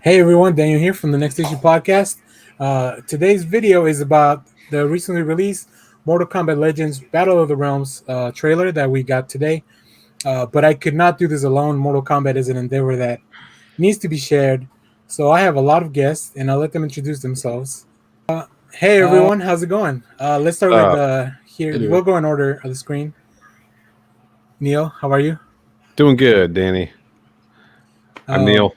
Hey everyone, Daniel here from the Next Issue Podcast. Today's video is about the recently released Mortal Kombat Legends Battle of the Realms trailer that we got today. But I could not do this alone. Mortal Kombat is an endeavor that needs to be shared. So I have a lot of guests and I'll let them introduce themselves. Hey everyone, how's it going? Let's start with here. We'll go in order of the screen. Neil, how are you? Doing good, Danny. I'm Neil.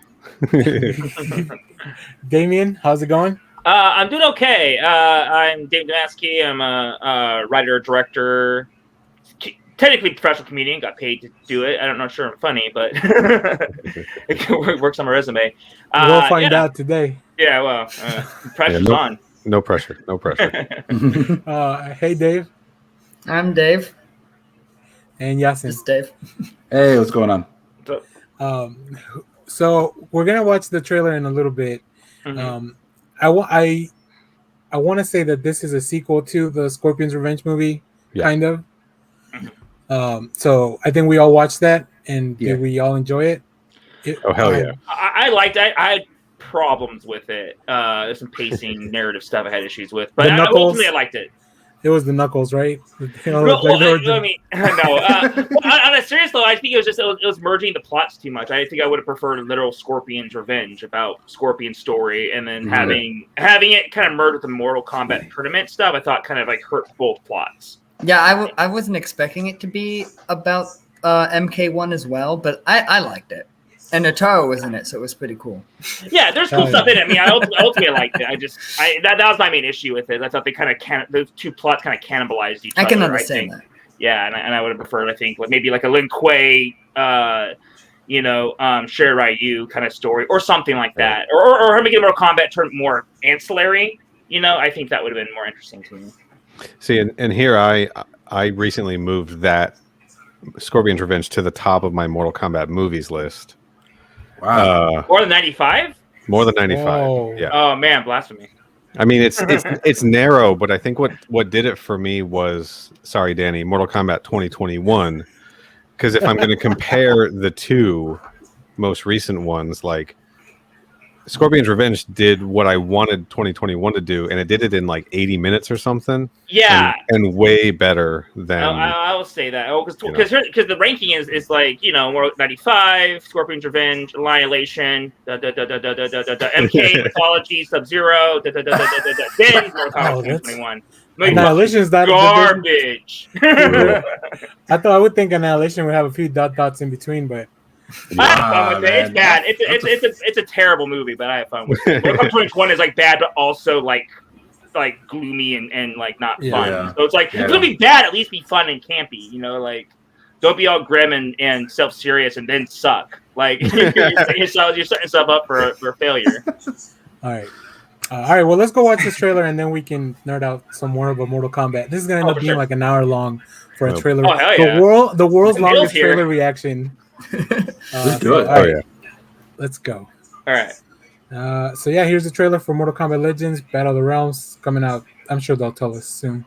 Damien, how's it going? I'm doing okay. I'm Dave Damaski. I'm a writer, director, technically professional comedian. Got paid to do it. I'm not sure I'm funny, but it works on my resume. We'll find out today. Yeah, well, pressure's on. No pressure. No pressure. Hey, Dave. I'm Dave. And Yasin. It's Dave. Hey, what's going on? So we're gonna watch the trailer in a little bit. Mm-hmm. I want to say that this is a sequel to the Scorpion's Revenge movie, kind of. So I think we all watched that, and did we all enjoy it? Oh hell yeah! I liked it. I had problems with it. There's some pacing, narrative stuff I had issues with, but ultimately I liked it. It was the Knuckles, right? On a serious though, I think it was merging the plots too much. I think I would have preferred a literal Scorpion's Revenge about Scorpion's story, and then having it kind of merge with the Mortal Kombat tournament stuff. I thought kind of like hurt both plots. Yeah, I wasn't expecting it to be about MK1 as well, but I liked it. And Notaro was in it, so it was pretty cool. Yeah, there's cool stuff in it. I mean, I ultimately liked it. That was my main issue with it. I thought they those two plots kind of cannibalized each other. I can understand that. Yeah, and I would have preferred, I think, maybe like a Lin Kuei, Sher Ryu kind of story, or something like that, or making Mortal Kombat turn more ancillary. I think that would have been more interesting to me. See, and here I recently moved that Scorpion's Revenge to the top of my Mortal Kombat movies list. Wow. More than 95? More than 95. Whoa. Yeah. Oh man, blasphemy. I mean, it's narrow, but I think what did it for me was, sorry, Danny, Mortal Kombat 2021. Because if I'm going to compare the two most recent ones, like Scorpion's Revenge did what I wanted 2021 to do, and it did it in like 80 minutes or something. Yeah, and way better than. I will say that because the ranking is like more 95, Scorpion's Revenge, Annihilation, MK Mythology, Sub-Zero, then Mortal Kombat 2021. Annihilation is that garbage. I thought I would think Annihilation would have a few dots in between, but. I have fun with it. It's bad. It's a terrible movie, but I have fun with it. Mortal Kombat 2021 is like bad, but also like gloomy and like not fun. Yeah. So it's like it's gonna be bad, at least be fun and campy. Like don't be all grim and self-serious and then suck. Like you're setting yourself up for failure. All right. Well, let's go watch this trailer and then we can nerd out some more about Mortal Kombat. This is gonna end up being like an hour long for a trailer. Oh, hell yeah. The world's longest trailer reaction. Let's do it. All right. Let's go. All right. So here's the trailer for Mortal Kombat Legends Battle of the Realms coming out. I'm sure they'll tell us soon.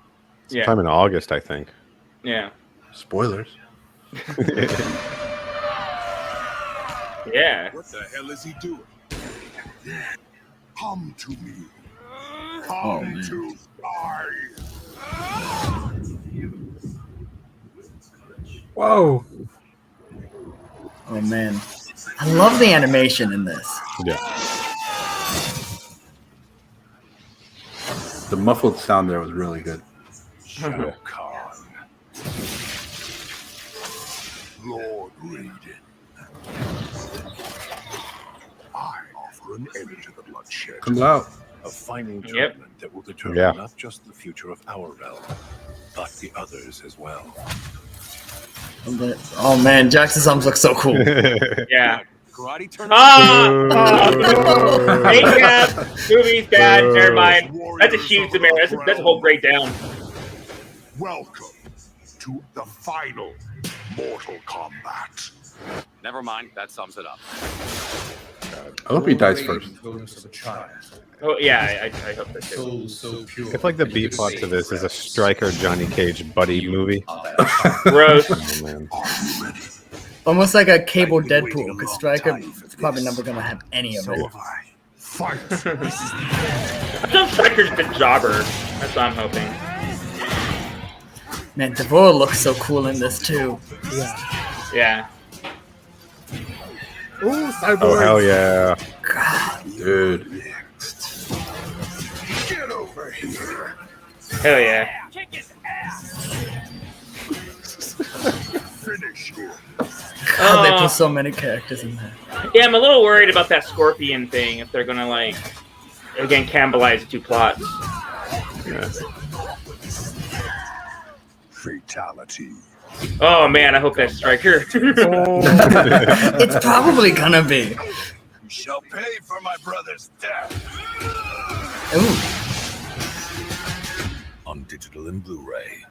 Yeah. Sometime in August, I think. Yeah. Spoilers. Yeah. What the hell is he doing? Come to me. Come to I. Whoa. Oh man, I love the animation in this. Yeah. The muffled sound there was really good. Shao Kahn. Lord Raiden. I offer an end to the bloodshed. Comes out. A final judgment that will determine not just the future of our realm, but the others as well. Oh man, Jackson's arms look so cool. Yeah. Karate turn. Movie's bad. Never mind. That's a huge demand. That's a whole breakdown. Welcome to the final Mortal Kombat. Never mind. That sums it up. I hope he dies first. Oh yeah, I hope that too. So pure. I feel like the B plot to this is a Stryker Johnny Cage buddy movie. Gross. Oh man. Almost like a cable Deadpool, because Stryker is probably never going to have any of it. Fight. I think Striker's a good jobber. That's what I'm hoping. Man, Devore looks so cool in this too. Yeah. Yeah. Ooh, cyborg. Oh hell yeah! God. Dude. Get over here. Hell yeah. Finish him. God, they put so many characters in there. Yeah, I'm a little worried about that Scorpion thing. If they're gonna like, again, cannibalize the two plots. Yeah. Fatality. Oh man, I hope that's Striker. It's probably gonna be. You shall pay for my brother's death. Ooh. On digital and Blu-ray.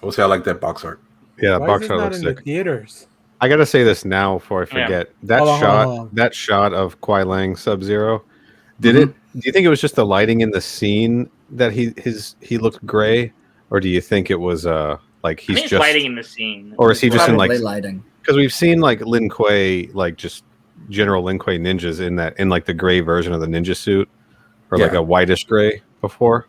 I will say I like that box art. Yeah, Why box is it art not looks in sick. the theaters? I gotta say this now before I Yeah. forget. That Hold on, shot, hold on. that shot of Kuai Lang Sub-Zero. Did it? Do you think it was just the lighting in the scene that he looked gray, or do you think it was like I he's think it's just lighting in the scene. or is he just in Probably like lighting. because we've seen like Lin Kuei like just general Lin Kuei ninjas in like the gray version of the ninja suit or like Yeah. a whitish gray before.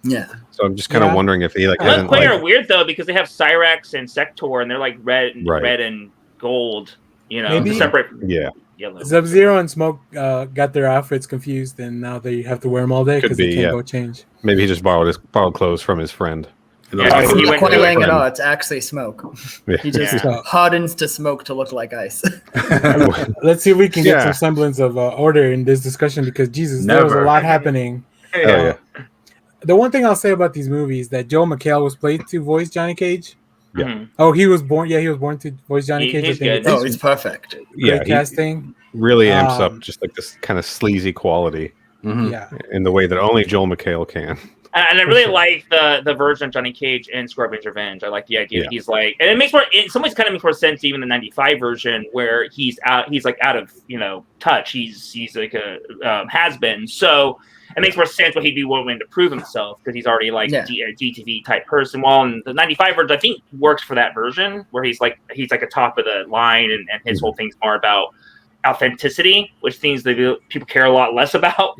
Yeah. So I'm just kind of Yeah. wondering if he like Lin hasn't Kuei like are weird though because they have Cyrax and Sector and they're like red Right. and gold. You know, Maybe- separate. yeah Yellow. Sub-Zero and Smoke got their outfits confused, and now they have to wear them all day Could because they be, can't yeah. go change. maybe he just borrowed clothes from his friend. Yeah, It's he not went quite to- laying it out. It's actually smoke. Yeah. He just Yeah. hardens to smoke to look like ice. Let's see if we can get Yeah. some semblance of order in this discussion because Jesus, there was a Never. lot happening. Oh yeah. The one thing I'll say about these movies that Joel McHale was played to voice Johnny Cage. Yeah. Mhm. Oh, he was born. Yeah, he was born to voice Johnny He- Cage. he's I think good. it's Oh, it's perfect. great Yeah, he casting. really amps up Um, just like this kind of sleazy quality Mhm. Yeah, in the way that only Joel McHale can. And I really sure. like the version of Johnny Cage in Scorpion's Revenge. I like the idea Yeah. that he's like, and it makes more. In some ways, kind of makes more sense even the '95 version where he's out. He's like out of touch. He's like a has been. So it makes more sense what he'd be willing to prove himself because he's already like Yeah. a GTV type person. While in the '95 version, I think works for that version where he's like a top of the line and his whole thing's more about authenticity, which things that people care a lot less about,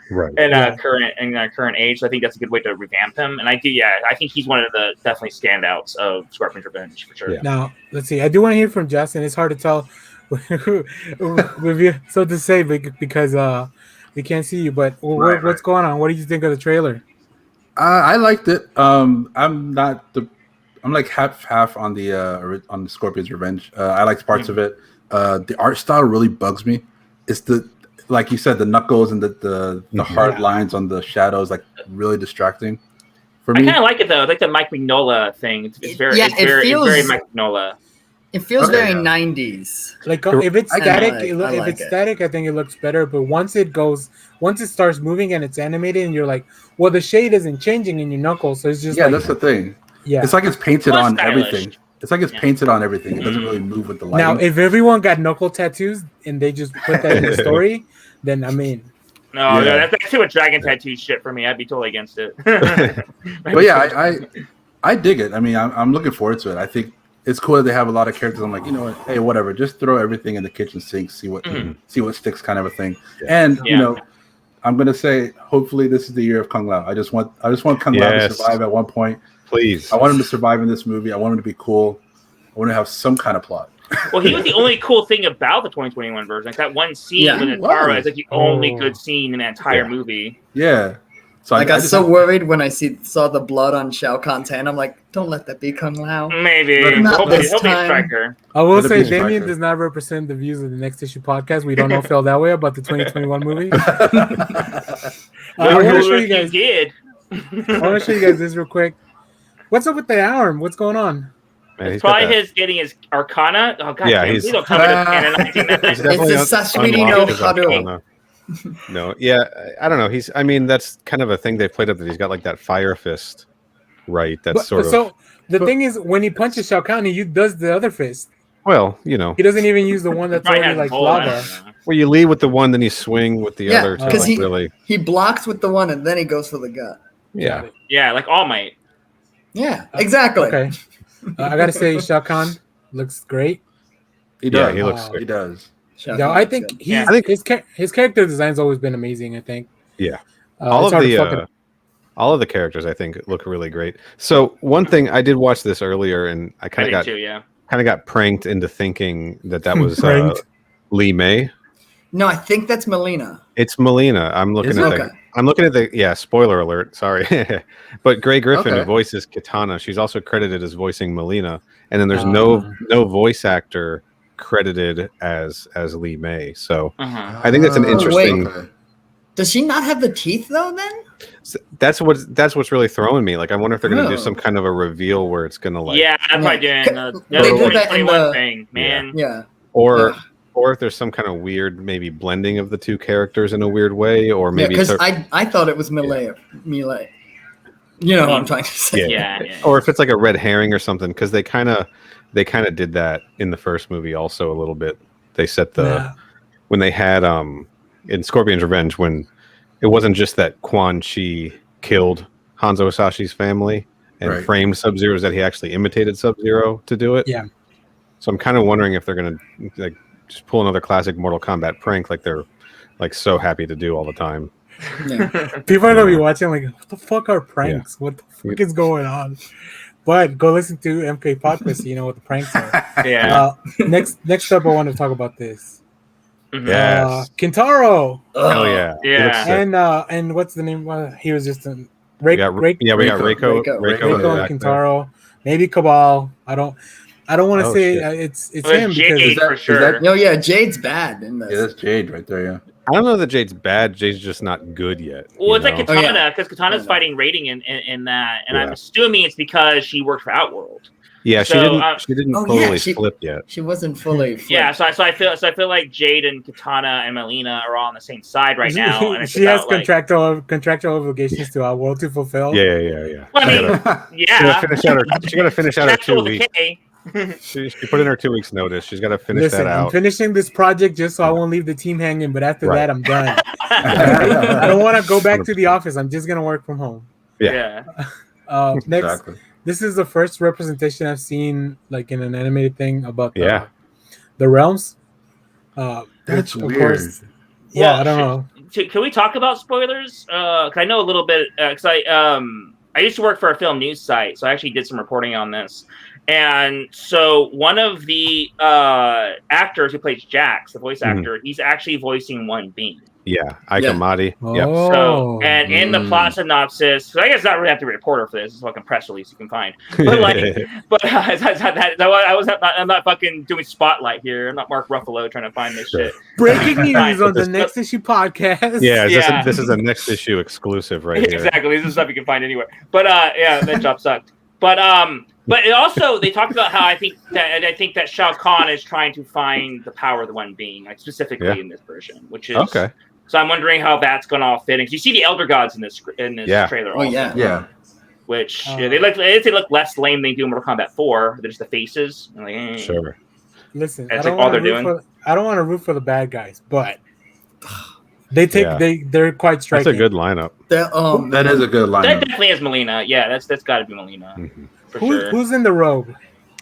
Right. in Yeah. current age. So I think that's a good way to revamp him. And I think he's one of the definitely standouts of Scorpion's Revenge for sure. Yeah. Now let's see. I do want to hear from Justin. It's hard to tell with you, so to say, because we can't see you. But what's going on? What do you think of the trailer? I liked it. I'm like half on the Scorpion's Revenge. I liked parts of it. The art style really bugs me. It's like you said, the knuckles and the hard lines on the shadows, like really distracting for I me. kind of like it though. I like the Mike Mignola thing. It's very, Yeah, it's very, it feels- it's very Mike Mignola. It feels Okay, very yeah. 90s. Like if it's I static, like- if I it's like it. static, I think it looks better. But once it starts moving and it's animated, and you're like, well, the shade isn't changing in your knuckles, so it's just Yeah, like, that's the thing. yeah. It's like it's painted Plus on stylish. everything. It's like it's Yeah. painted on everything. It doesn't really move with the lighting. Now, if everyone got knuckle tattoos and they just put that in the story, then I mean, No, Yeah. that's too much dragon tattoo shit for me. I'd be totally against it. But yeah, I dig it. I mean, I'm looking forward to it. I think it's cool that they have a lot of characters. I'm like, you know what? Hey, whatever. Just throw everything in the kitchen sink. See what sticks, kind of a thing. And Yeah. I'm gonna say, hopefully, this is the year of Kung Lao. I just want Kung Lao to Yes. survive at one point. Please. I want him to survive in this movie. I want him to be cool. I want to have some kind of plot. Well, he was the only cool thing about the 2021 version. Like that one scene Yeah, with he Atara was. is like the only Oh. good scene in the entire Yeah. movie. Yeah. So I got just- so worried when I saw the blood on Shao Kahn's hand. I'm like, don't let that be Kung Lao. Maybe. Not Hopefully, this hopefully time. Striker. I will Let it say be Damien Striker. does not represent the views of the Next Issue podcast. We don't all feel that way about the 2021 movie. I want to show you guys. did. I want to show you guys this real quick. What's up with the arm? What's going on? Man, It's he's got probably that- his getting his Arcana. Oh god, Yeah, damn, he's- please don't tell me that's canonizing that. he's definitely It's a Sashimi no unlocked his Haru. Arcana. No, yeah, I don't know. I mean, that's kind of a thing they've played up that he's got like that fire fist, right? That's sort of. So the thing is, when he punches Shao Kahn, he does the other fist. Well, He doesn't even use the one that's Probably already has like a hole in lava. it. well, you lead with the one, then you swing with the Yeah, other to 'cause like he- really. He blocks with the one and then he goes for the gut. Yeah, Yeah, like All Might. Yeah, exactly. Okay. I gotta say, Shao Kahn looks great. He Yeah, does. he looks Wow. sick. He does. Shao Yeah, Kahn I looks think good. he's Yeah. his character design's always been amazing. I think. Yeah. It's hard to fuck it up. All of the characters I think look really great. So one thing I did watch this earlier, and I I kind did of too. Yeah. got pranked into thinking that was Pranked. Lee May. No, I think that's Melina. It's Melina. I'm looking Is at it? the. Okay. I'm looking at the. Yeah, spoiler alert. Sorry, but Gray Griffin, who Okay. voices Katana, she's also credited as voicing Melina, and then there's Ah. no voice actor credited as Lee May. So Uh-huh. I think that's an Oh, interesting. okay. Does she not have the teeth though? Then That's what's really throwing me. Like, I wonder if they're going to do Oh. some kind of a reveal where it's going to like, Yeah, that's probably Yeah. doing They the do that in 2021 the- thing, man. yeah. or Ugh. or if there's some kind of weird maybe blending of the two characters in a weird way, or Yeah, maybe because it's I thought it was Melee. You know what I'm trying to say. Yeah. Yeah. or if it's like a red herring or something, because they kind of did that in the first movie also a little bit. They set when they had in Scorpion's Revenge, when it wasn't just that Quan Chi killed Hanzo Sashi's family and Right. framed Sub-Zero, that he actually imitated Sub-Zero to do it. Yeah. So I'm kind of wondering if they're gonna like just pull another classic Mortal Kombat prank like they're like so happy to do all the time. Yeah. People are gonna be watching like, what the fuck are pranks? What the fuck is going on? But go listen to MK Podcast, so you know what the pranks are. Yeah. Next up, I want to talk about this. Mhm. Yes. Kintaro, Hell yeah. He Yeah. looks sick. and what's the name? He was just a We got Reiko. Reiko back and there. Kintaro, maybe Cabal. I don't want to Oh, say shit. it's Well, him Jade because for sure. No, yeah, Jade's bad in this. Yeah, that's Jade right there. Yeah. I don't know that Jade's bad. Jade's just not good yet. Well, it's like know? Katana, because Katana's Yeah. fighting Rating in that, and I'm Yeah. assuming it's because she worked for Outworld. Yeah, So, she didn't oh, totally yeah, she- flip yet. She wasn't fully. Yeah, flipped. so I feel like Jade and Katana and Melina are all on the same side right now, and it's she has about, like, contractual obligations to our world to fulfill. Yeah. Well, I She mean, gotta yeah. finish out her. She gotta finish out her Contractual 2 weeks. decay. She put in her 2 weeks notice. She's got to finish Listen, that I'm out. finishing this project just so I won't leave the team hanging. But after Right. that, I'm done. I don't want to go back to the office. I'm just gonna work from home. Yeah. Next, Exactly. this is the first representation I've seen like in an animated thing about the realms. That's which, weird. Of course, yeah, Well, I don't know. Can we talk about spoilers? Because I know a little bit. Because I used to work for a film news site, so I actually did some reporting on this. And so one of the actors who plays Jax, the voice actor, he's actually voicing one being. Yeah, Ikamati. Yeah. Oh, So, and in the plot synopsis, so I guess not really have to be a reporter for this. It's like a press release you can find. But I'm not fucking doing spotlight here. I'm not Mark Ruffalo trying to find this shit. breaking news Fine. on the Next Issue podcast. Yeah, this is a next issue exclusive right here. Exactly. This is stuff you can find anywhere. But yeah, that job sucked. But it also they talked about how I think that Shao Kahn is trying to find the power of the one being, like specifically in this version, which is Okay. So I'm wondering how that's going to all fit. And you see the Elder Gods in this trailer. Oh, also, yeah. Yeah. Which they look less lame than they do in Mortal Kombat 4. They're just the faces. I'm like, eh. Sure. Listen, That's I don't like all want to they're doing. I don't want to root for the bad guys, but they take Yeah. they're quite striking. That's a good lineup. That is a good That lineup. definitely is Melina. Yeah, that's got to be Melina Mhm. for sure. Who's in the robe?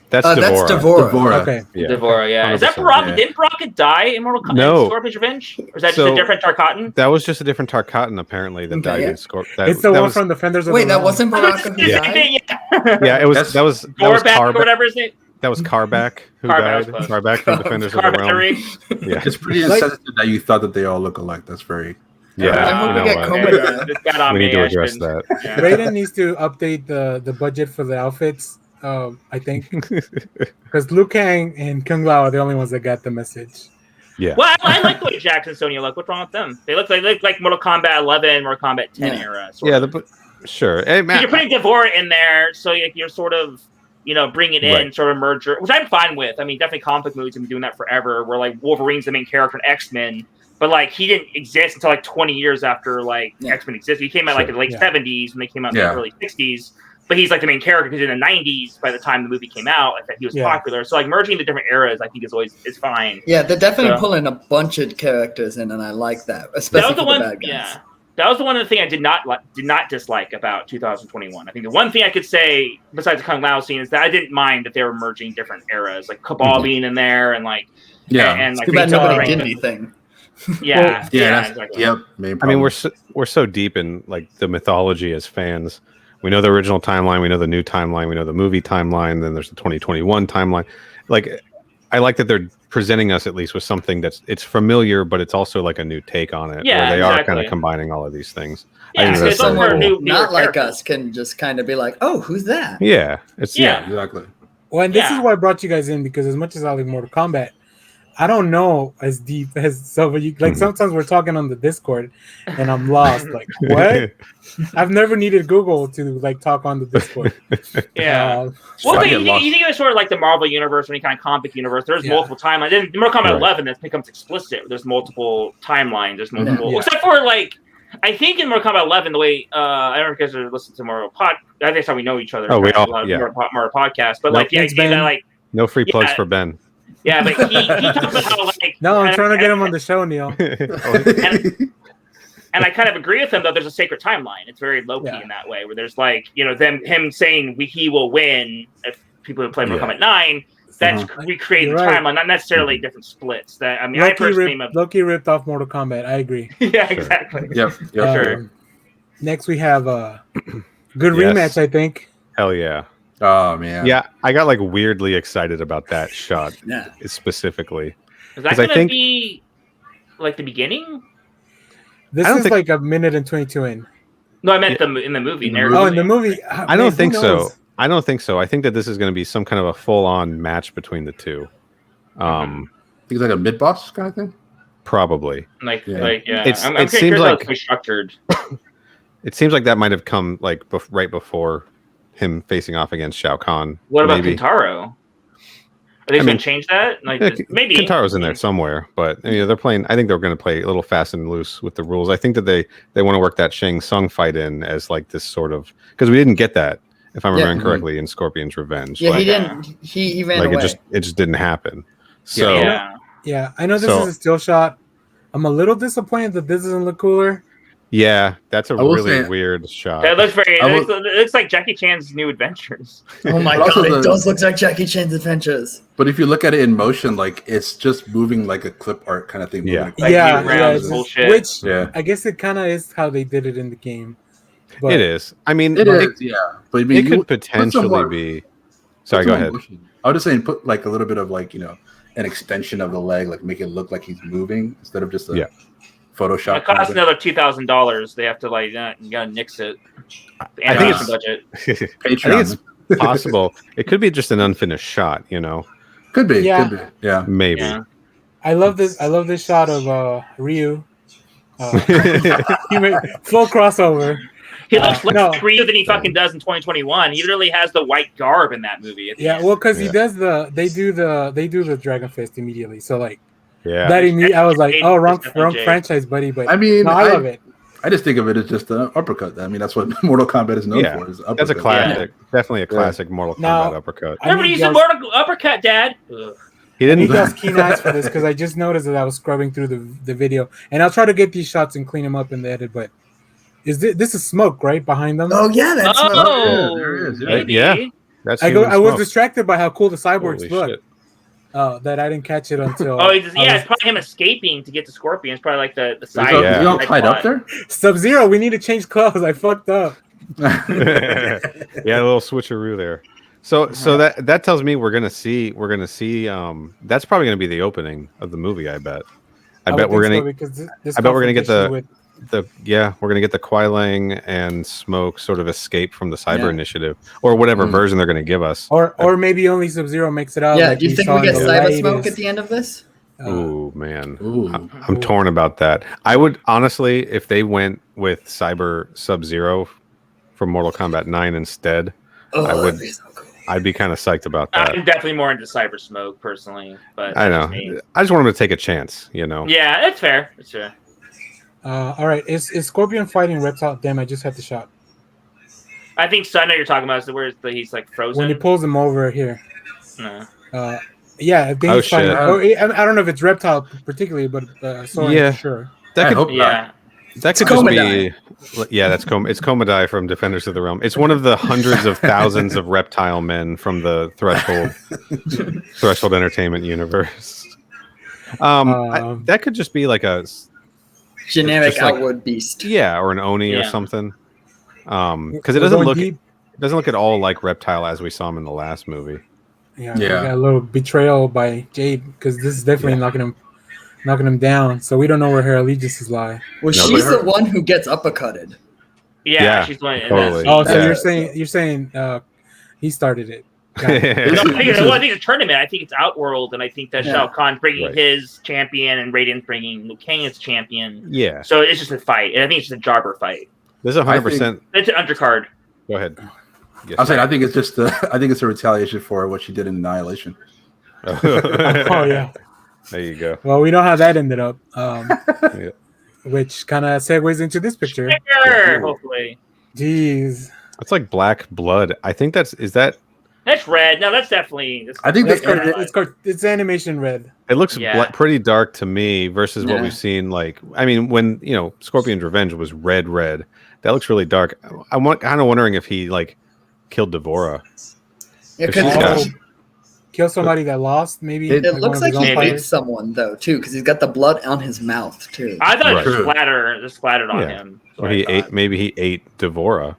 That's That's Devora. Devora. Okay, Yeah. Devora, yeah. Is that 100%, Baraka? yeah. Didn't Baraka die in Mortal Kombat? No. Scorpion's Revenge? Or is that just So- a different Tarkatan? That was just a different Tarkatan apparently that Okay, died yeah. in Scorp. it's the one from Defenders of Wait, the that Realm. wasn't Baraka who Yeah, died? Yeah, it was That's- that was Gorback or Karback. whatever his name. That was Karback who Karback died. was close. Karback from Defenders of the Realm. Carpentry. Yeah. It's pretty Like- insensitive that you thought that they all look alike. That's very. Yeah. I hope you we know get what? Cobra. This got on We me, need to I address shouldn't- that. Yeah. Raiden needs to update the budget for the outfits. I think because Liu Kang and Kung Lao are the only ones that got the message. Yeah. Well, I like the way Jax and Sonya look. What's wrong with them? They look like Mortal Kombat 11, Mortal Kombat 10 Yeah. era. Sort Yeah, of. sure. Hey, man, You're putting Devora in there, so you're sort of, bringing in Right. sort of merger, which I'm fine with. I mean, definitely comic book movies have been doing that forever, where like Wolverine's the main character in X-Men, but like he didn't exist until like 20 years after like Yeah. X-Men existed. He came out like in the late Yeah. 70s when they came out in Yeah. the early 60s, but he's like the main character because in the 90s, by the time the movie came out, I think he was Yeah. popular. So like merging the different eras, I think is fine. Yeah, they're definitely So- pulling a bunch of characters in, and I like that, That especially was the for one, the bad guys. yeah. That was the one of the thing I did not dislike about 2021. I think the one thing I could say besides the Kung Lao scene is that I didn't mind that they were merging different eras, like Cabal being in there and like and like Too bad nobody Rita. did anything. Yeah, exactly. Yep. I mean, we're so deep in like the mythology as fans. We know the original timeline, we know the new timeline, we know the movie timeline. Then there's the 2021 timeline. Like, I like that they're presenting us at least with something it's familiar, but it's also like a new take on it. Yeah, where they exactly. are kind of combining all of these things. Yeah, I think that's someone very cool. Not like us can just kind of be like, oh, who's that? Yeah, it's exactly. Well, and this is why I brought you guys in, because as much as I like Mortal Kombat, I don't know as deep as some of you. Like sometimes we're talking on the Discord, and I'm lost. Like what? I've never needed Google to like talk on the Discord. Yeah. Well, you think it's sort of like the Marvel universe, or any kind of comic universe. There's multiple timelines. In Mortal Kombat 11, that becomes explicit. There's multiple timelines. There's multiple, except for like, I think in Mortal Kombat 11, the way I don't know if you guys are listening to Mortal Pod. I think that's how we know each other. Oh, we all Mortal podcast, but like like no free plugs for Ben. Yeah, but he talks about how like no, I'm trying to get him on the show, Neil. And I kind of agree with him, though. There's a sacred timeline. It's very low key in that way, where there's like, him saying he will win if people who play Mortal Kombat 9. That's recreating the timeline, not necessarily different splits. That I mean, Loki ripped off Mortal Kombat. I agree. Yeah, exactly. Yep. Sure. Next, we have a good rematch. I think. Hell yeah. Oh man. Yeah, I got like weirdly excited about that shot specifically. Is that going to be like the beginning? This is like a minute and 22 in. No, I meant in the movie. In the movie. I don't think so. I don't think so. I think that this is going to be some kind of a full-on match between the two. I think it's like a mid-boss kind of thing. Probably. It seems like structured. It seems like that might have come like right before him facing off against Shao Kahn. What about Kintaro? Are they going to change that? Like, maybe Kintaro's in there somewhere, but they're playing. I think they're going to play a little fast and loose with the rules. I think that they want to work that Shang Tsung fight in as like this sort of, because we didn't get that, if I'm remembering correctly, in Scorpion's Revenge. Yeah, he didn't. He ran away. It just didn't happen. So yeah, I know this is a still shot. I'm a little disappointed that this doesn't look cooler. Yeah, that's a really weird shot. That looks it looks like Jackie Chan's New Adventures. Oh my god, it does look like Jackie Chan's Adventures. But if you look at it in motion, like it's just moving like a clip art kind of thing. Yeah, bullshit. Which I guess it kind of is how they did it in the game. But it is. I mean, it is. Yeah, but I mean, it could potentially be. Sorry, go ahead. I was just saying, put like a little bit of like an extension of the leg, like make it look like he's moving instead of just a Photoshop. It costs another $2,000. They have to like you gotta nix it. The animation budget. I think it's possible. It could be just an unfinished shot. Could be. Yeah. Could be. Yeah. Maybe. Yeah. I love this shot of Ryu. He made full crossover. He looks like Ryu than he fucking does in 2021. He literally has the white garb in that movie. Well, because he does they do the Dragon Fist immediately. So like. Yeah, I was like, oh, wrong franchise, buddy. But I mean, I love it. I just think of it as just an uppercut. I mean, that's what Mortal Kombat is known for. Is that's a classic, definitely a classic Mortal Kombat uppercut. Remember using Mortal uppercut, Dad? He didn't. He does keen eyes for this because I just noticed that I was scrubbing through the video, and I'll try to get these shots and clean them up in the edit. But this is smoke right behind them? Oh yeah, that's smoke. Yeah, there is. Yeah, that's. I was distracted by how cool the cyborgs look. That I didn't catch it until. It's probably him escaping to get to Scorpion. It's probably like the side. You all tied up there? Sub-Zero, we need to change clothes. I fucked up. Yeah, a little switcheroo there. So that tells me we're gonna see. That's probably gonna be the opening of the movie. I bet we're gonna. I bet we're gonna get we're gonna get the Kuai Liang and Smoke sort of escape from the Cyber Initiative or whatever version they're gonna give us. Or maybe only Sub-Zero makes it out. Yeah, do you think we get Cyber Smoke at the end of this? Oh man, I'm torn about that. I would honestly, if they went with Cyber Sub-Zero from Mortal Kombat 9 instead, I'd be kind of psyched about that. I'm definitely more into Cyber Smoke personally, but I know. I just want him to take a chance, Yeah, that's fair. That's fair. All right, is Scorpion fighting Reptile? Damn, I just had the shot. I think so. I know you're talking about where he's like frozen. When he pulls him over here. No. Yeah, I think he's fighting. I don't know if it's Reptile particularly, but Soren for sure. I hope not. That could just be, yeah, that's it's Komodai from Defenders of the Realm. It's one of the hundreds of thousands of reptile men from the Threshold Entertainment universe. That could just be like a generic outward beast. Yeah, or an Oni or something. Because it doesn't look at all like Reptile as we saw him in the last movie. Yeah. We got a little betrayal by Jade because this is definitely knocking him down. So we don't know where her allegiances lie. Well, she's the one who gets uppercutted. Yeah, she's the one. Totally. Oh, so you're saying he started it. No, I think it's a tournament. I think it's Outworld, and I think that Shao Kahn's bringing his champion, and Radiant's bringing Liu Kang's champion. Yeah. So it's just a fight, and I think it's just a jobber fight. This is 100%. It's an undercard. Go ahead. I'm saying I think it's just I think it's a retaliation for what she did in Annihilation. Oh yeah. There you go. Well, we know how that ended up, which kind of segues into this picture. Hopefully. Jeez. It's like black blood. I think that's red. No, that's definitely. I think it's animation red. It looks pretty dark to me versus what we've seen. Like, I mean, when Scorpion's Revenge was red, that looks really dark. I'm kind of wondering if he killed Devora. Yeah, kill somebody that lost, maybe. It looks like he ate someone though too, because he's got the blood on his mouth too. I thought it just splattered on him. Or maybe he ate Devora.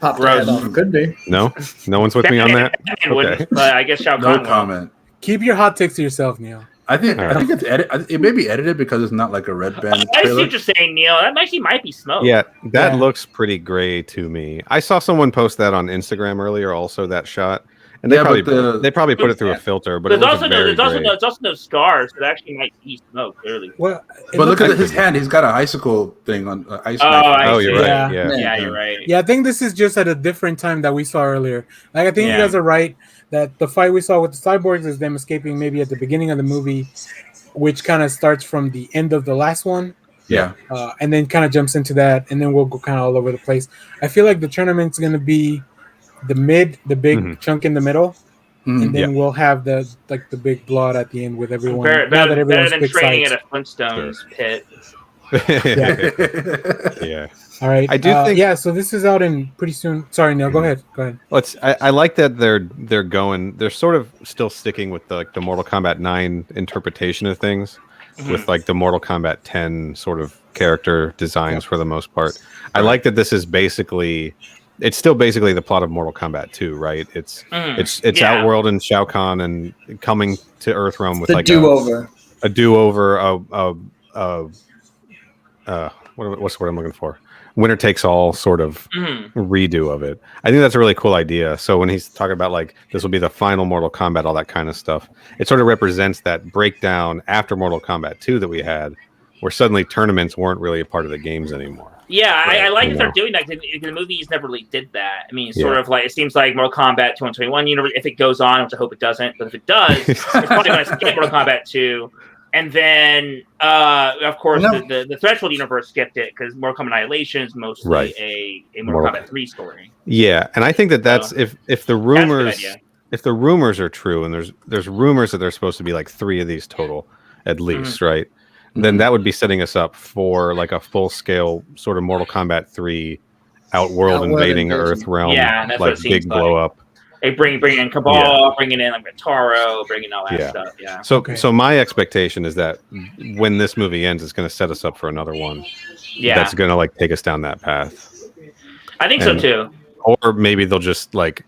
Popped head off. Could be. No one's with me on that. Okay. But I guess Shao Kahn. No comment. Keep your hot takes to yourself, Neil. I think it's edited. It may be edited because it's not like a red band. I see what you're saying, Neil. That actually might be smoke. Yeah, that looks pretty gray to me. I saw someone post that on Instagram earlier, also that shot, and they probably put it through a filter. But there's also no scars. So it actually might be smoke. Clearly. Well, but look at his hand. He's got an icicle thing on ice. Oh, you're right. Yeah, you're right. Yeah, I think this is just at a different time that we saw earlier. Like, I think you guys are right that the fight we saw with the cyborgs is them escaping maybe at the beginning of the movie, which kind of starts from the end of the last one. Yeah. And then kind of jumps into that, and then we'll go kind of all over the place. I feel like the tournament's going to be the big chunk in the middle, and then we'll have the big blood at the end with everyone. Better than training at a Flintstones pit. Yeah. All right. I do think. Yeah. So this is out in pretty soon. Sorry, Neil. Go ahead. Well, I like that they're sort of still sticking with the Mortal Kombat 9 interpretation of things, with the Mortal Kombat 10 sort of character designs for the most part. I like that this is it's still basically the plot of Mortal Kombat 2, right? It's Outworld and Shao Kahn and coming to Earthrealm with a do-over, what's the word I'm looking for? Winner takes all sort of redo of it. I think that's a really cool idea. So when he's talking about this will be the final Mortal Kombat, all that kind of stuff, it sort of represents that breakdown after Mortal Kombat 2 that we had, where suddenly tournaments weren't really a part of the games anymore. Yeah, I like that they're doing that. The movies never really did that. I mean, sort of it seems like Mortal Kombat 2021 universe, if it goes on, which I hope it doesn't, but if it does, it's probably going to skip Mortal Kombat 2. And then, of course, the Threshold universe skipped it because Mortal Kombat Annihilation is mostly a Mortal Kombat 3 story. Yeah, and I think that's if the rumors are true, and there's rumors that there's supposed to be 3 of these total, at least, right? Then that would be setting us up for a full scale sort of Mortal Kombat 3 Outworld invading Earthrealm, big blow up. They bring in Cabal, bringing in Taro, bringing all that stuff. Yeah. So my expectation is that when this movie ends, it's going to set us up for another one. Yeah. That's going to take us down that path. I think so too. Or maybe they'll just make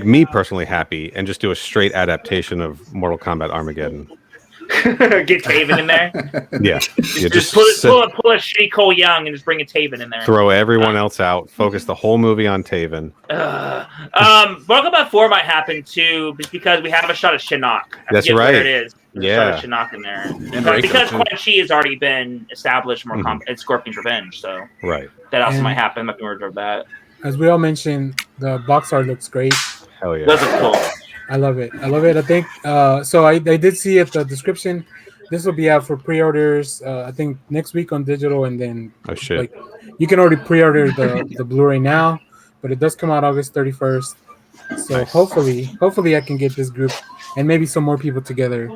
me personally happy and just do a straight adaptation of Mortal Kombat Armageddon. Get Taven in there. Yeah. Just pull a shitty Cole Young and just bring a Taven in there. Throw everyone else out. Focus the whole movie on Taven. Mortal Kombat 4 might happen too, just because we have a shot of Shinnok. That's right. There it is. There's a shot of Shinnok in there. Because Quan Chi has already been established in Mortal Kombat and Scorpion's Revenge, so that also might happen. Might be order of that. As we all mentioned, the box art looks great. Hell yeah. Does look cool. I love it. I think so. I did see at the description. This will be out for pre-orders. I think next week on digital, and then you can already pre-order the Blu-ray now, but it does come out August 31st. So hopefully I can get this group and maybe some more people together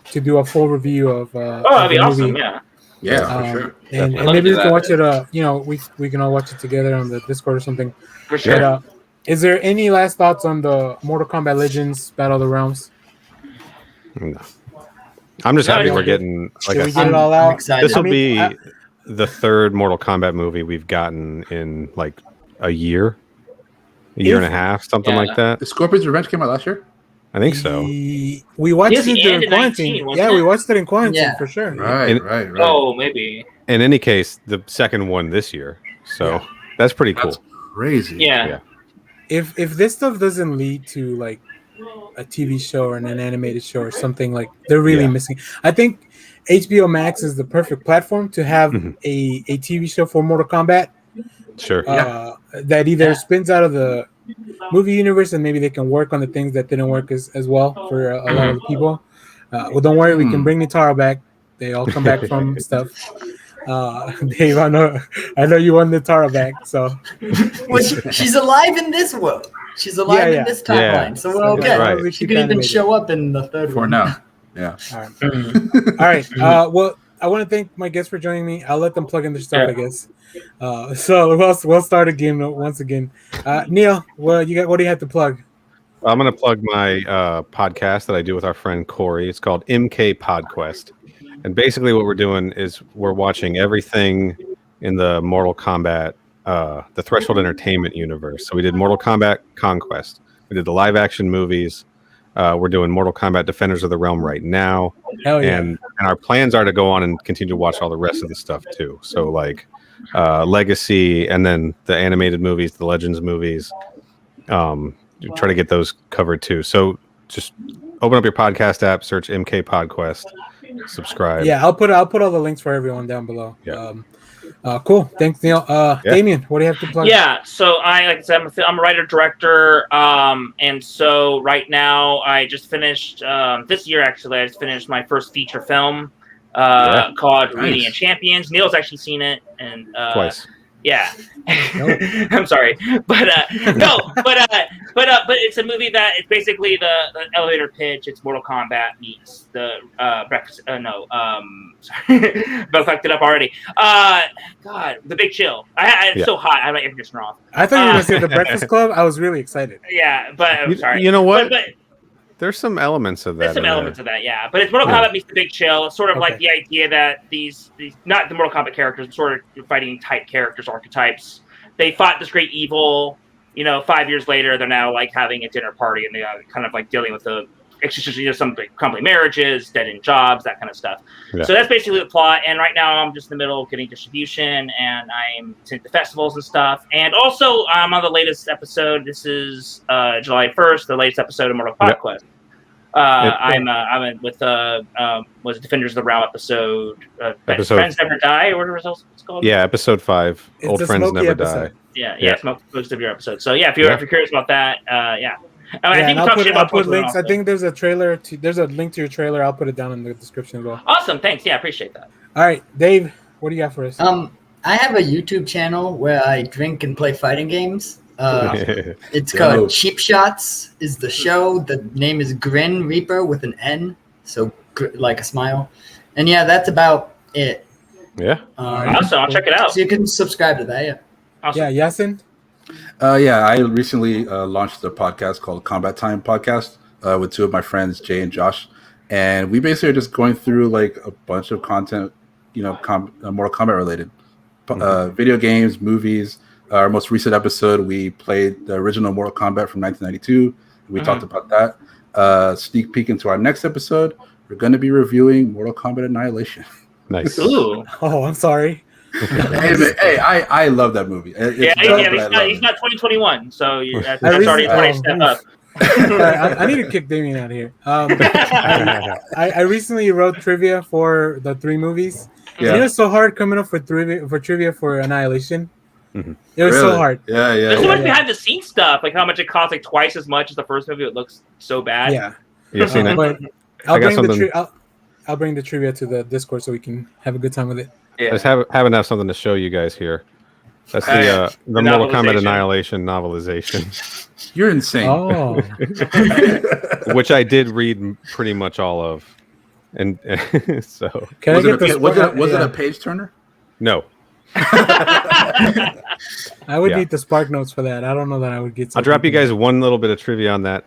to do a full review of. Oh, that'd be the awesome. movie. Yeah, for sure. And I'd love maybe to we do can that. watch it. we can all watch it together on the Discord or something. for sure. But, is there any last thoughts on the Mortal Kombat Legends Battle of the Realms? No. I'm just No, happy it's we're good. getting like Did a we get it I'm, all I'm out? excited. This will I mean, be the third Mortal Kombat movie we've gotten in like a year and a half, something Yeah. like that. The Scorpion's Revenge came out last year. I think so. We watched Yes, it the end during of quarantine. 19, wasn't Yeah, we it? watched it in quarantine Yeah. for sure. Right. Oh, maybe. In any case, the second one this year, so that's pretty cool. That's crazy. Yeah. If this stuff doesn't lead to like a TV show or an animated show or something, like they're really missing. I think HBO Max is the perfect platform to have a TV show for Mortal Kombat. Sure. That either spins out of the movie universe and maybe they can work on the things that didn't work as well for a lot of the people. Well, don't worry, we can bring Nitara back. They all come back from stuff. Dave, I know you want Nitara back, so Well, she's alive in this world. She's alive Yeah. in this timeline, so we're That's okay. right. She could even show up in the third For one. now. Yeah. All right. Well, I want to thank my guests for joining me. I'll let them plug in their stuff, I guess. So we'll start again once again. Neil, what do you have to plug? I'm going to plug my podcast that I do with our friend Corey. It's called MK PodQuest. And basically what we're doing is we're watching everything in the Mortal Kombat, the Threshold Entertainment universe. So we did Mortal Kombat Conquest. We did the live action movies. We're doing Mortal Kombat Defenders of the Realm right now. Hell yeah. And our plans are to go on and continue to watch all the rest of the stuff too. So like Legacy and then the animated movies, the Legends movies. Try to get those covered too. So just open up your podcast app, search MK PodQuest, subscribe. Yeah, I'll put all the links for everyone down below. Yeah. Cool. Thanks, Neil. Damien, what do you have to plug? Yeah, so like I said, I'm a writer director, and so right now I just finished this year. Actually, I just finished my first feature film called Radiant Champions. Neil's actually seen it, and Twice. Yeah, I'm sorry, but it's a movie that it's basically the elevator pitch. It's Mortal Kombat meets the breakfast. Sorry, both fucked it up already. God, The Big Chill. It's so hot. I have my air conditioner off. I thought you were gonna say The Breakfast Club. I was really excited. Yeah, but I'm sorry. You know what? But there's some elements of that. there's some elements of that, yeah. But it's Mortal Kombat meets The Big Chill. It's sort of like the idea that these not the Mortal Kombat characters, but sort of fighting type characters, archetypes. They fought this great evil. 5 years later, they're now like having a dinner party, and they are kind of like dealing with the some crumbling marriages, dead end jobs, that kind of stuff. Yeah. So that's basically the plot. And right now, I'm just in the middle of getting distribution, and I'm sent to festivals and stuff. And also, I'm on the latest episode. This is July 1st, the latest episode of Mortal Kombat Quest. I'm in with was Defenders of the Realm episode Friends Never Die, or whatever it's called. Yeah, episode 5. It's Old Friends Never Die. Yeah. Most of your episodes. So yeah, if you're curious about that, yeah. I think I'll put links. I think there's a trailer. There's a link to your trailer. I'll put it down in the description as well. Awesome, thanks. Yeah, I appreciate that. All right, Dave, what do you got for us? I have a YouTube channel where I drink and play fighting games. It's called Cheap Shots. Is the show? The name is Grin Reaper with an N, so like a smile. And yeah, that's about it. Yeah. Awesome. I'll check it out. So you can subscribe to that. Yeah. Awesome. Yeah, Yasin. I recently launched a podcast called Combat Time Podcast with two of my friends, Jay and Josh, and we basically are just going through like a bunch of content, Mortal Kombat related, video games, movies. Our most recent episode, we played the original Mortal Kombat from 1992. We talked about that. Sneak peek into our next episode, we're going to be reviewing Mortal Kombat Annihilation. Nice. Ooh. Oh, I'm sorry. Hey, I love that movie. He's not 2021, so that's already 20 step up. I need to kick Damien out of here. I recently wrote trivia for the 3 movies. Yeah. It was so hard coming up for trivia for Annihilation. Mm-hmm. It was so hard. Yeah. There's so much behind the scenes stuff, like how much it costs, like twice as much as the first movie. It looks so bad. Yeah. You've seen it. But I'll bring the trivia to the Discord so we can have a good time with it. Yeah. I just haven't have something to show you guys here. That's the Mortal Kombat novelization. Annihilation novelization, You're insane. Oh, which I did read pretty much all of, and so can I Was, get it the? a, was, it, was it yeah. a page turner? no. I would Yeah. need the spark notes for that. I don't know that I would get. I'll drop you guys one little bit of trivia on that.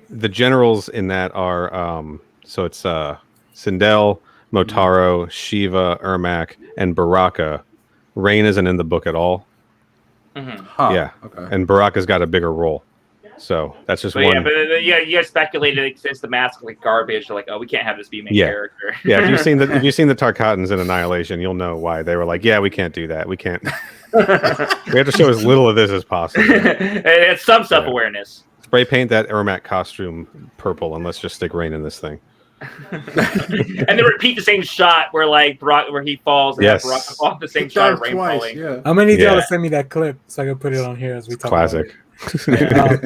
The generals in that are so it's Sindel, Motaro, Shiva, Ermac, and Baraka. Rain isn't in the book at all. Mhm. Huh. Yeah. Okay. And Baraka's got a bigger role. So that's just But one. yeah, but you guys speculated like, since the mask was like garbage, they're like, oh, we can't have this be main Yeah. character. Yeah, if you've seen the Tarkatans in Annihilation, you'll know why they were like, yeah, we can't do that. We can't. We have to show as little of this as possible. It's some self awareness. Spray paint that Ermac costume purple, and let's just stick Rain in this thing. And then repeat the same shot where like where he falls and Yes. Baraka off the same shot of Rain falling. Yeah. I'm gonna need y'all Yeah. to send me that clip so I can put it on here as we talk. Classic.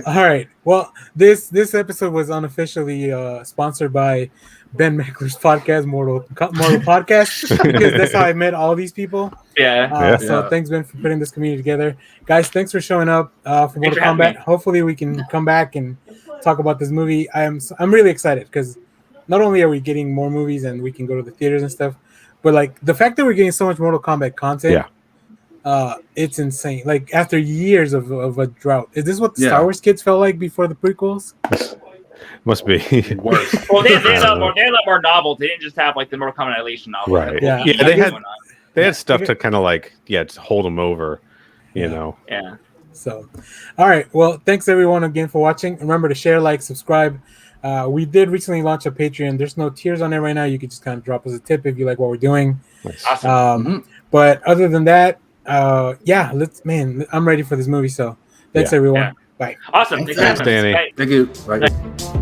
All right. Well, this episode was unofficially sponsored by Ben Meckler's podcast, Mortal Podcast, because that's how I met all these people. Yeah. So Yeah. thanks, Ben, for putting this community together. Guys, thanks for showing up for Mortal for having Kombat. me. Hopefully we can come back and talk about this movie. I'm really excited because not only are we getting more movies and we can go to the theaters and stuff, but like the fact that we're getting so much Mortal Kombat content, it's insane. Like after years of a drought. Is this what the Star Wars kids felt like before the prequels? Must be. Worse. Well, they had a lot more novels. They didn't just have like the Mortal Kombat Annihilation novel. Right. Yeah. They had stuff to kind of like to hold them over, you know. Yeah. So, all right. Well, thanks everyone again for watching. Remember to share, like, subscribe. We did recently launch a Patreon. There's no tiers on there right now. You can just kind of drop us a tip if you like what we're doing. Nice. Awesome. But other than that, I'm ready for this movie. So thanks everyone. Yeah. Bye. Awesome. Thanks, Thanks, Danny. Bye. Thank you. Bye.